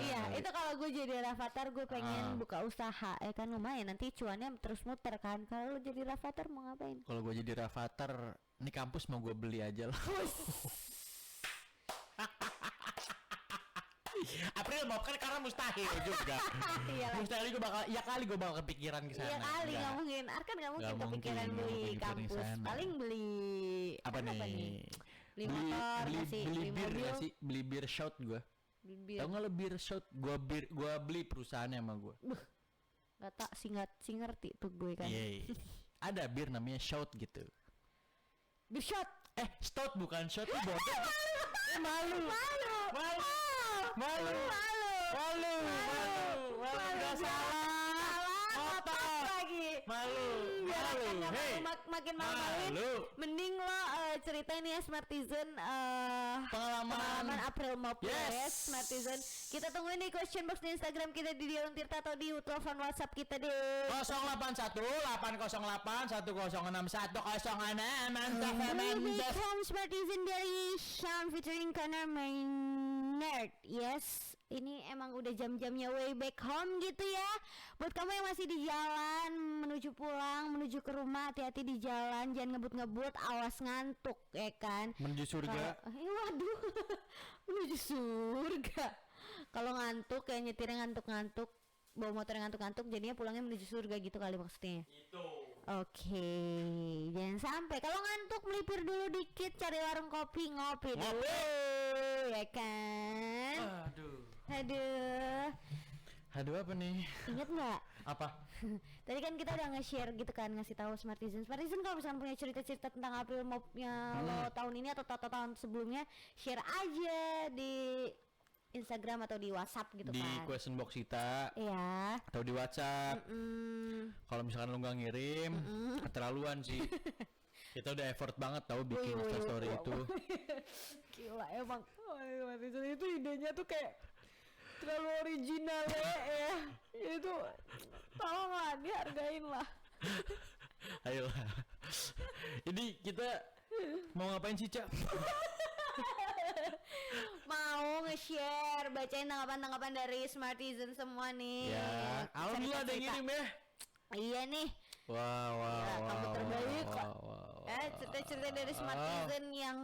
Iya, itu kalau gue jadi Rafathar gue pengen buka usaha ya kan, lumayan nanti cuannya terus muter kan. Kalau lu jadi Rafathar mau ngapain? Kalau gue jadi Rafathar, ini kampus mau gue beli aja lah. April Mop kan karena mustahil juga. Mustahil gue bakal kepikiran ke sana. Iya kali, nggak mungkin. Arkan nggak mungkin kepikiran beli kampus. Paling beli apa nih? Beli motor, beli bir nggak sih? Beli bir shot gue. Tahu nggak lo bir shot? Gue beli perusahaannya sama gue. Nggak tak sih ngerti tuh gue kan. Iya. Ada bir namanya shot gitu. Bir shot? Stout bukan shot, bodoh. Malu. Udah salah. Malu lagi. Malu. makin malu-maluin. Mending lo ceritain ya Smartizen pengalaman April Mop ya Smartizen. Kita tungguin di question box di Instagram kita di Dion Tirta atau di telepon WhatsApp kita di 081 808 1061 mantap mantap. Smartizen dari Sean featuring Connor Maynard. Yes, ini emang udah jam-jamnya way back home gitu ya. Buat kamu yang masih di jalan menuju pulang, menuju ke rumah, hati-hati di jalan, jangan ngebut-ngebut, awas ngantuk ya kan. Menuju surga. Waduh. Menuju surga. Kalau ngantuk ya nyetirnya ngantuk-ngantuk, bawa motor ngantuk-ngantuk, jadinya pulangnya menuju surga gitu kali maksudnya. Itu. Oke, jangan sampai kalau ngantuk melipir dulu dikit, cari warung kopi ngopi dulu, ya kan? Aduh apa nih? Ingat nggak? Apa? Tadi kan kita udah nge-share gitu kan, ngasih tahu Smartizen kalau misalnya punya cerita-cerita tentang April Mop-nya lo tahun ini atau tahun sebelumnya, share aja di Instagram atau di WhatsApp gitu di kan. Di question box kita. Iya. Atau di WhatsApp. Kalau misalkan lu nggak ngirim, keterlaluan sih. Kita udah effort banget tahu bikin story itu. Gila emang. Smartizen itu idenya tuh kayak terlalu original ya. Itu tolonglah dihargain lah. Ayolah. Ini kita mau ngapain sih, Cak? Mau nge-share, bacain tanggapan-tanggapan dari Smartizen semua nih. Ya, alhamdulillah ada yang ngirim ya. Iya nih. Wow. Kamu terbaik kok. Cerita-cerita dari Smartizen yang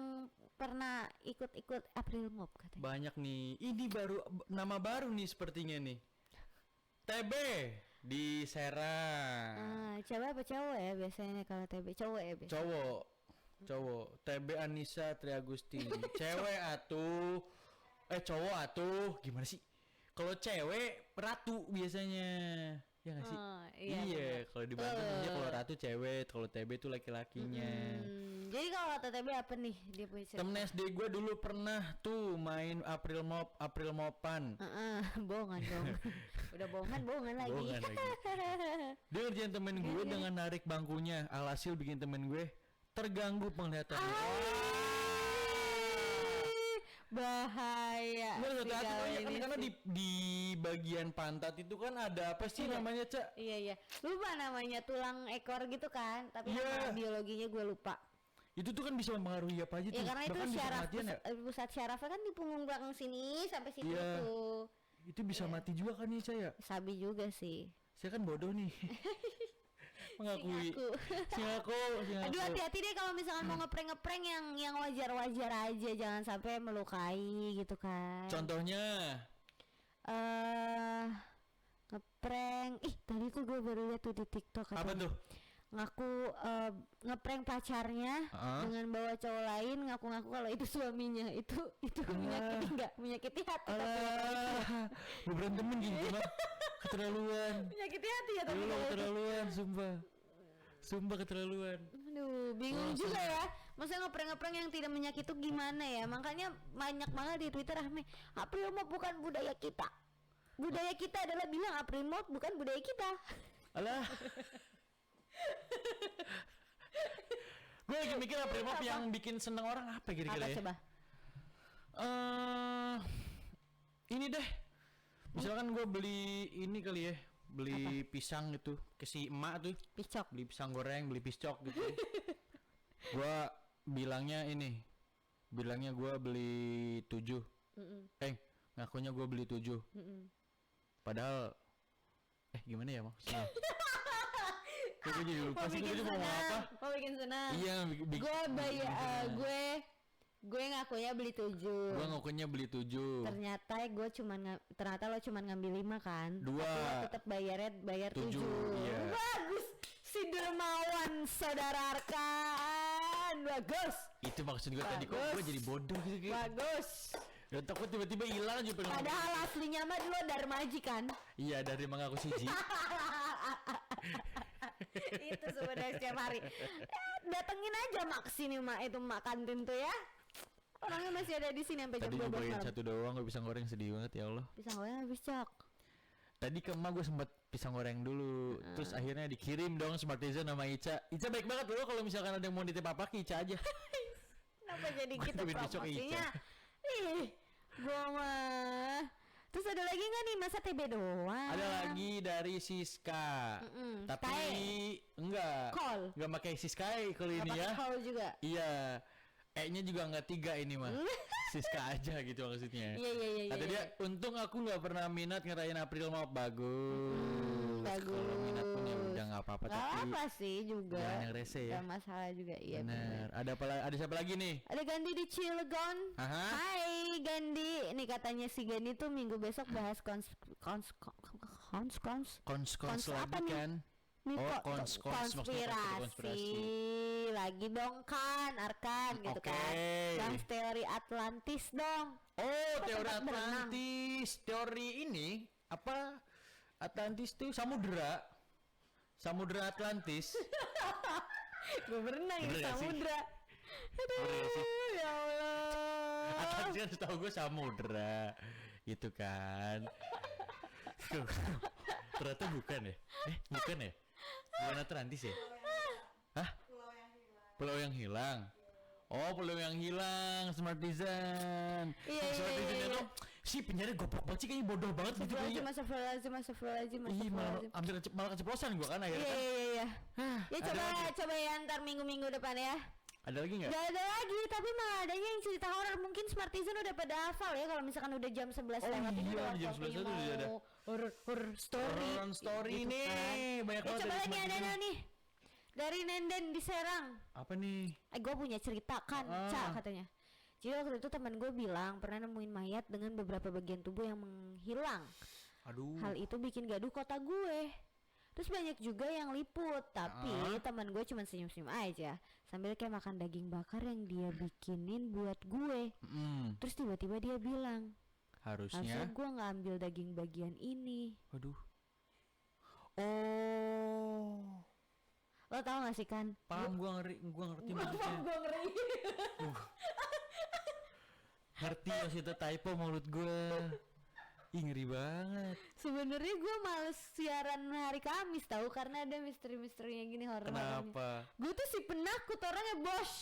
pernah ikut April Mop katanya. Banyak nih. Ini baru nama baru nih sepertinya nih. TB di Serang. Cewek apa cowok ya biasanya kalau TB? Cowok ya biasanya. Cowok. TB Anissa Triagustini. Cewek atuh. Cowok atuh. Gimana sih? Kalau cewek Ratu biasanya. Ya nggak sih? Iya. Kalau di Bandung aja kalau Ratu cewek, kalau TB itu laki-lakinya. Jadi kalau kata TB apa nih dia punya cerita? Temen SD gue dulu pernah tuh main April Mopan. Bohongan dong. Udah bohongan lagi. Dia ngerjain temen gue dengan narik bangkunya. Alhasil bikin temen gue terganggu penglihatannya. Bahaya. Karena di bagian pantat itu kan ada apa sih namanya, Cak? Iya. Lupa namanya, tulang ekor gitu kan. Tapi nama biologinya gue lupa. Itu tuh kan bisa mempengaruhi apa aja tuh. Ya karena itu syaraf pusat syarafnya kan di punggung belakang sini sampai situ tuh. Itu bisa mati juga kan nih saya. Sabi juga sih. Saya kan bodoh nih. Mengakui. Si aku. Aduh hati-hati deh kalau misalkan mau ngeprank yang wajar-wajar aja, jangan sampai melukai gitu kan. Contohnya ngeprank. Tadi tuh gue baru lihat tuh di TikTok. Apa tuh? Ngaku ngeprank pacarnya dengan bawa cowok lain, ngaku-ngaku kalau itu suaminya. Itu menyakiti hati. Gue berantemin gitu mah. Keterlaluan. Menyakiti hati ya tapi keterlaluan, sumpah keterlaluan. Aduh, bingung juga ya. Masa ngeprank yang tidak menyakiti gimana ya? Makanya banyak banget di Twitter rame. April Mop bukan budaya kita. Budaya kita adalah bilang April Mop bukan budaya kita. Alah. Gue lagi mikir April Mop yang bikin seneng orang apa kira-kira ya? Coba? Ini deh. Misalkan gue beli ini kali ya, beli pisang gitu ke si emak tuh. Piscok. Beli pisang goreng, beli piscok gitu. Gue bilangnya gue beli 7. Ngakunya gue beli 7. Padahal gimana ya maksudnya? Gue jadi lupa sih gue mau apa. Mau bikin senang. Iya, gue ngakunya beli 7. Gue ngakunya beli 7. Ternyata lo cuman ngambil 5 kan. 2. Tapi lo tetap bayar 7. Iya. Bagus. Si dermawan saudara rekan. Bagus. Itu maksud gue tadi, kok gue jadi bodoh gitu. Bagus. Dan takut tiba-tiba hilang aja. Padahal aslinya mah lo Darmaji kan. Iya, dari mengaku siji. Itu sebenarnya setiap hari. Datengin aja mak sini mak, itu mak kantin tuh ya. Orangnya masih ada di sini sampai jam 12 malam. Tadi nyobain 1 doang, gue pisang goreng sedih banget ya Allah. Pisang goreng habis cok. Tadi ke emak gue sempet pisang goreng dulu. Terus akhirnya dikirim dong Smartisan sama Ica. Ica baik banget loh kalau misalkan ada yang mau nitip apa ke Ica aja. Kenapa jadi kita Bantuin besok promosinya? Ica. Ih, gua mah. Terus ada lagi nggak nih masa TB doang? Ada lagi dari Siska. Tapi enggak. Call. Enggak pakai Siskai kalau ini ya. Call juga. Iya. E-nya juga enggak 3 ini mah. Siska aja gitu maksudnya. Iya. Kata dia, untung aku nggak pernah minat ngerayain April Mop. Bagus. Bagus. Kalau minat pun ya udah nggak apa-apa. Gak Tapi apa sih juga. jangan yang rese ya. Gak masalah juga. Iya benar. Ada apa? Ada siapa lagi nih? Ada Gandhi di Cilegon. Aha. Hai Gandhi. Ini katanya si Gandhi tuh minggu besok bahas Kons apa lagi nih? kan? Nih Oh, kok konspirasi. Lagi dong kan Arkan gitu Oke. kan. Bahas teori Atlantis dong. Oh, Kok teori tempat berenang? Atlantis. Teori ini apa? Atlantis tuh samudra. Samudra Atlantis. Gue berenang di Bener gak sih? samudra. Aduh, Bener gak sih? ya Allah. Atlantis kan setahu gue samudra. Gitu kan. Ternyata bukan ya? Bukan ya? Bukan Atlantis ya? Hah? Pulau yang hilang. Oh, pulau yang hilang, Smartisan. Iya. Smartisan itu si penjara goblok banget sih, kayaknya bodoh banget gitu kayaknya. Astagfirullahaladzim. Ih, malah keceplosan gua kan akhirnya kan. Iya. Ya Ada lagi? coba ya ntar minggu-minggu depan ya. Ada lagi nggak? Gak ada lagi, tapi malah adanya yang cerita horor. Mungkin Smartisan udah pada hafal ya kalau misalkan udah jam 11 Oh lewat ini iya, udah jam hafal 11 itu udah ada. horror story. Horror story gitu nih, kan. banyak Ya banget coba dari lagi ada Smartisan. nih dari Nenden di Serang. Apa nih? Gue punya cerita kan, Ca katanya. Jadi waktu itu teman gue bilang pernah nemuin mayat dengan beberapa bagian tubuh yang menghilang. Aduh. Hal itu bikin gaduh kota gue. Terus banyak juga yang liput, tapi teman gue cuma senyum-senyum aja sambil kayak makan daging bakar yang dia bikinin buat gue. Terus tiba-tiba dia bilang, harusnya Harusnya. gue nggak ambil daging bagian ini. Aduh. Oh. Lo tau gak sih kan? Paham, gua ngerti maksudnya. Gue ngeri. Ngerti maksudnya typo mulut gua. Ih, ngeri banget. Sebenarnya gue males siaran hari Kamis tahu karena ada misteri-misterinya gini horor. Kenapa? Gue tuh si penakut orangnya bos.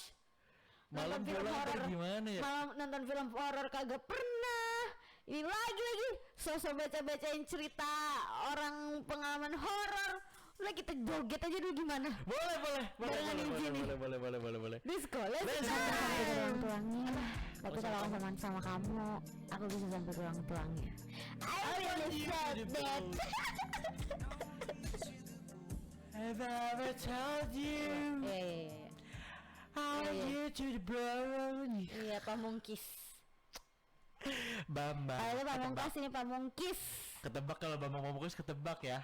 Malam Nonton film pulang horor. ntar gimana ya? Malam nonton film horor kagak pernah. Ini lagi sosok baca-bacain cerita orang pengalaman horor. Udah kita joget aja dulu gimana? Boleh. Barengan izin nih. Boleh. Disco, let's Let's go. go. Sampai tulang-tulangnya. Tapi kalau aku teman sama kamu, aku bisa sampai tulang-tulangnya. I will accept that. Have I ever told you how you to the brownie? Iya, Pamungkis. Bambang. Ayo Pamungkas ini Pamungkis. Ketebak kalau Bambang Pamungkas ketebak ya.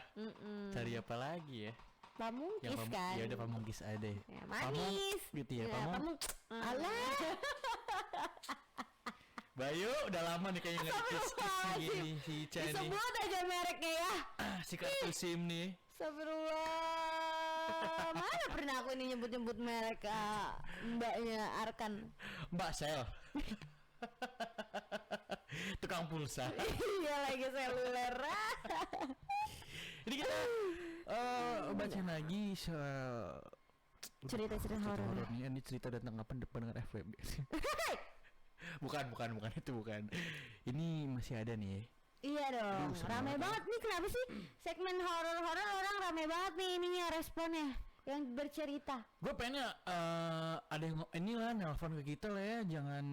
Cari apa lagi ya? Pamungkis kan. Ya udah Pamungkis ada. Ya, manis. Gitu ya, Ya, Pamung. Alah. Bayu udah lama nih kayaknya nggak kiss gini si Ica nih. Disebut aja mereknya ya. Si kartu SIM nih. Astagfirullah. Mana pernah aku ini nyebut-nyebut merek mbaknya Arkan. Mbak Sel. Tukang pulsa. Iya lagi seluler. Ini kita baca lagi Cerita-cerita horor. nih. Ini cerita tentang apa pendengar FWB. bukan itu bukan. Ini masih ada nih. Iya dong. Aduh, Rame banget nih, kenapa sih segmen horor-horor orang rame banget nih ininya responnya yang bercerita. Gue pengennya ada yang inilah nelfon ke kita lah ya, jangan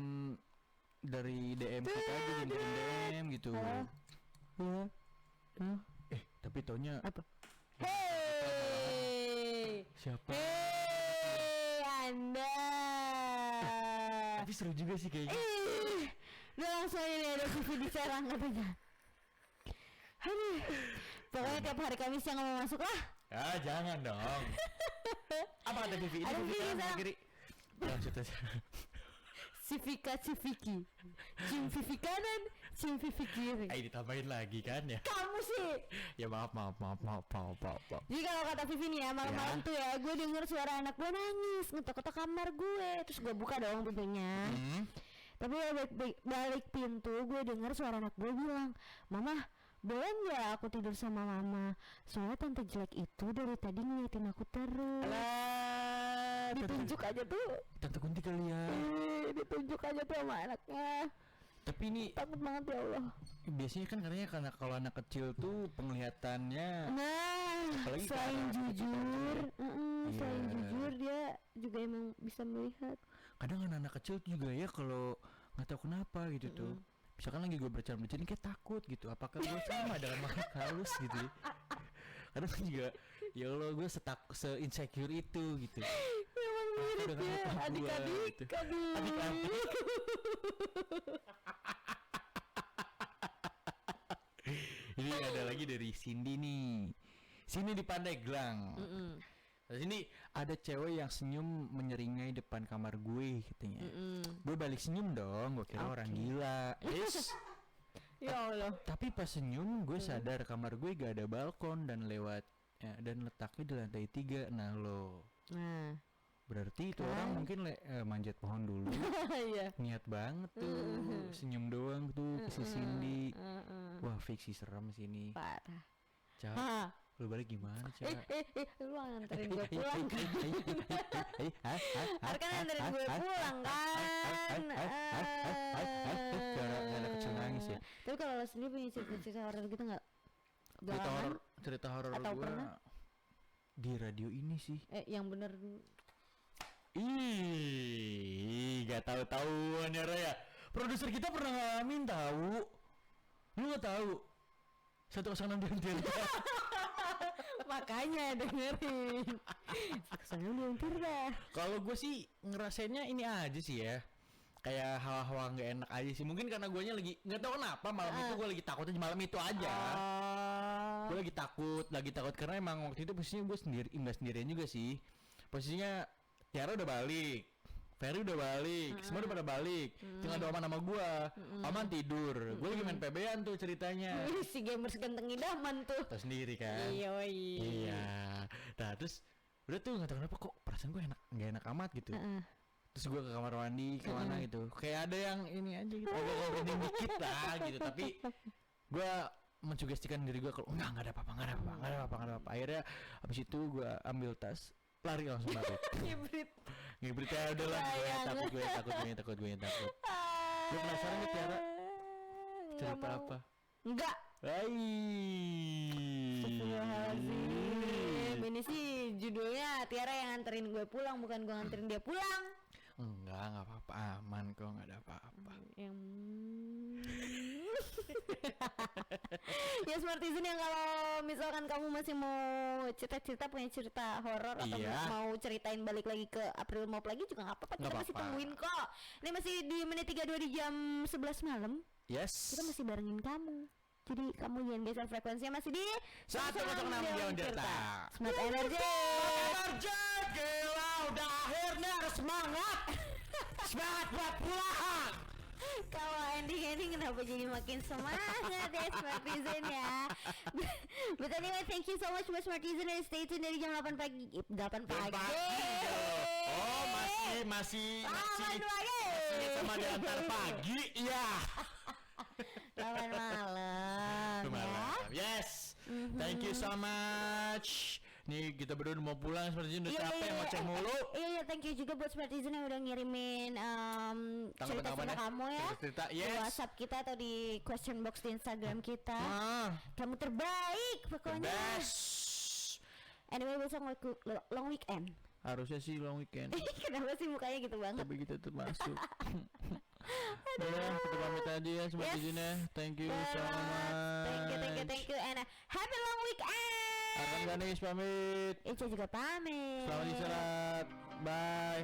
dari DM kita aja, jangan kirim DM gitu. Tapi taunya Apa? Hey, siapa? hey, Anda. Tapi seru juga sih kayaknya. Udah langsung ini ada CV di Serang katanya. Aduh, pokoknya tiap hari Kamis yang mau masuk lah. Ya jangan dong. Apa kata Vivi? Ini Ada Vivi Vivi kanan sana. kiri. Lanjut aja. Civika Civiki. Cim Vivi kanan, Cim Vivi kiri. Ditambahin lagi kan ya. Kamu sih. Ya maaf. Jadi kalau kata Vivi nih ya, malam-malam tuh ya gue denger suara anak gue nangis ngetok-ngetok kamar gue. Terus gue buka dong pintunya. Tapi balik pintu gue denger suara anak gue bilang, "Mama, boleh nggak aku tidur sama mama? Soalnya tante jelek itu dari tadi ngeliatin aku terus. Alah, Ditunjuk aja tuh. Tante Kunti kali ya. Ditunjuk aja tuh sama anaknya. Tapi ini Takut banget ya Allah. biasanya kan katanya karena kalau anak kecil tuh penglihatannya Nah, apalagi ke selain arah jujur, selain Iya. jujur dia juga emang bisa melihat. kadang anak kecil tuh juga ya kalau nggak tahu kenapa gitu tuh. Misalkan lagi gue bercanda-bercanda kayak takut gitu. Apakah gue sama dengan makhluk halus gitu ya? Kadang juga ya Allah gue se-insecure itu gitu. Emang mirip dengan ya, otak gua, adik-adik, gitu. aduh. Adik-adik. Ini ada lagi dari Cindy nih. Cindy di Pandeglang. Terus ini ada cewek yang senyum menyeringai depan kamar gue katanya. Gue balik senyum dong, gue kira orang gila. Ya Allah. Tapi pas senyum gue sadar kamar gue gak ada balkon dan dan letaknya di lantai 3. Nah lo, Nah, berarti itu orang mungkin manjat pohon dulu. iya. Niat banget tuh, senyum doang tuh ke si Cindy. Wah fiksi serem sini. Parah. Ca, Hah. lu balik gimana Ca? Lu nganterin gue pulang kan? Harus kan nganterin gue pulang kan? Gara kecil nangis ya. Tapi kalau lo sendiri punya cerita-cerita horor gitu nggak? Cerita horor Atau gua pernah? di radio ini sih. Yang bener. Ih, gak tahu-tahuan ya Raya. Produser kita pernah ngalamin tahu. Lu gak tahu? 106 Delta. Makanya dengerin. Kesannya diuntir dah. Kalau gue sih ngerasainnya ini aja sih ya. Kayak hawa-hawa nggak enak aja sih. Mungkin karena guanya lagi nggak tahu kenapa malam itu gue lagi takutnya malam itu aja. Gue lagi takut karena emang waktu itu posisinya gue nggak sendirian juga sih. Posisinya Tiara udah balik, Ferry udah balik, semua udah pada balik. Tinggal ada Oman sama gue. Oman tidur, gue lagi main PB-an tuh ceritanya. Si gamers ganteng idaman tuh. Tahu sendiri kan. Iya. Nah terus udah tuh nggak tahu kenapa kok perasaan gue nggak enak amat gitu. Terus gue ke kamar mandi kemana gitu, kayak ada yang ini aja gitu, agak ngobrolin dikit lah gitu. Tapi gue mensugestikan diri gue kalau nggak ada apa-apa. Akhirnya habis itu gue ambil tas, lari langsung balik. Ngibrit ya udah lah, gue takut. Lu penasaran nggak Tiara cerita apa? Enggak. Astagfirullahaladzim. Ini sih judulnya Tiara yang nganterin gue pulang, bukan gue nganterin dia pulang. Enggak apa-apa, aman kok, nggak ada apa-apa. Ya Smartizen yang kalau misalkan kamu masih mau cerita-cerita, punya cerita horor atau mau ceritain balik lagi ke April Mop lagi juga nggak apa-apa, kita masih tungguin kok. Ini masih di menit 32 di jam 11 malam. Yes. Kita masih barengin kamu. Jadi kamu jangan geser frekuensinya, masih di 106 Dewan Tirta. Smart Energy. Gila, udah akhirnya harus semangat. Semangat buat pulang. Kalau ending kenapa jadi makin semangat ya Smartizen ya. But anyway, thank you so much buat Smartizen dan stay tune dari jam 8 pagi. Oh, masih sama di antar pagi ya. 8 malam ya. Yes. Thank you so much. Nih kita berdua mau pulang seperti ini, udah capek ngoceh mulu. Iya, thank you juga buat Smartizen yang udah ngirimin cerita-cerita kamu ya di WhatsApp kita atau di question box di Instagram kita. Kamu terbaik pokoknya. Best. Anyway, besok long weekend. Harusnya sih long weekend. Kenapa sih mukanya gitu banget? Tapi kita termasuk. Udah, kita pamit aja ya Smartizennya. Thank you so much. Thank you and happy long weekend. Akan Ganesh pamit. Ica juga pamit. Selamat istirahat. Bye.